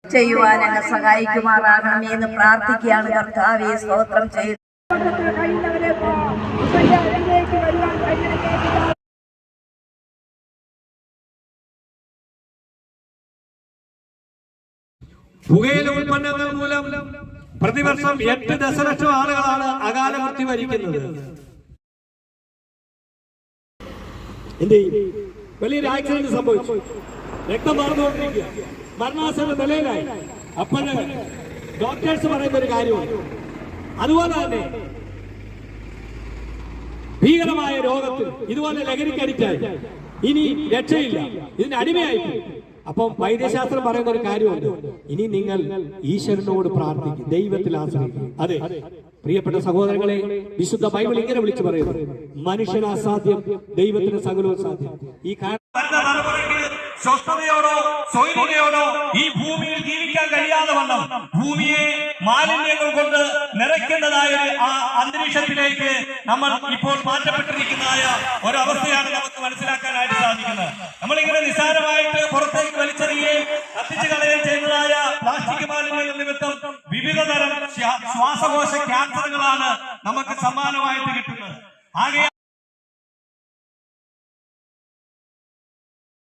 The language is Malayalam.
ചെയ്യുവാൻ അങ്ങ് സഹായിക്കുമാറാകണമേ എന്ന് പ്രാർത്ഥിക്കുകയാണ്. കർത്താവേ, സ്തോത്രം ചെയ്യുന്നു. പുകയില ഉൽപ്പന്നങ്ങൾ മൂലം പ്രതിവർഷം 8 ദശലക്ഷം ആളുകളാണ് അകാല മൃത്യു വരിക്കുന്നത്. വലിയൊരു ആക്സിഡന്റ് സംഭവിച്ചു, രക്തം മാറുന്നുകൊണ്ടിരിക്കുക, മരണാസന്ന നിലയിലായി. അപ്പോഴ് ഡോക്ടേഴ്സ് പറയുന്ന ഒരു കാര്യമാണ്, അതുപോലെ തന്നെ ഭീകരമായ രോഗത്തിൽ ഇതുപോലെ ലഹരിക്ക് അഡിക്റ്റായി ഇനി രക്ഷയില്ല, ഇതിന് അടിമയായി. അപ്പം വൈദ്യശാസ്ത്രം പറയുന്ന ഒരു കാര്യമുണ്ട്, ഇനി നിങ്ങൾ ഈശ്വരനോട് പ്രാർത്ഥിക്കും, ദൈവത്തിൽ ആശ്രയിക്കും. അതെ പ്രിയപ്പെട്ട സഹോദരങ്ങളെ, വിശുദ്ധ ബൈബിൾ ഇങ്ങനെ വിളിച്ചു പറയുന്നു, മനുഷ്യന് അസാധ്യം, ദൈവത്തിന് സകലവും സാധ്യം. ഈ സ്വസ്ഥതയോടോ സ്വൈര്യതയോടോ ഈ ഭൂമിയിൽ ജീവിക്കാൻ കഴിയാതെ വണ്ണം ഭൂമിയെ മാലിന്യങ്ങൾ കൊണ്ട് നിറയ്ക്കേണ്ടതായ ആ അന്തരീക്ഷത്തിലേക്ക് നമ്മൾ ഇപ്പോൾ മാറ്റപ്പെട്ടിരിക്കുന്നതായ ഒരവസ്ഥയാണ് നമുക്ക് മനസ്സിലാക്കാനായിട്ട് സാധിക്കുന്നത്. നമ്മളിങ്ങനെ നിസ്സാരമായിട്ട് പുറത്തേക്ക് വലിച്ചെറിയുകയും കത്തിച്ചു കളയുകയും ചെയ്യുന്നതായ പ്ലാസ്റ്റിക് മാലിന്യങ്ങൾ നിമിത്തം വിവിധ തരം ശ്വാസകോശ ക്യാൻസറുകളാണ് നമുക്ക് സമ്മാനമായിട്ട് കിട്ടുന്നത്. ആകെ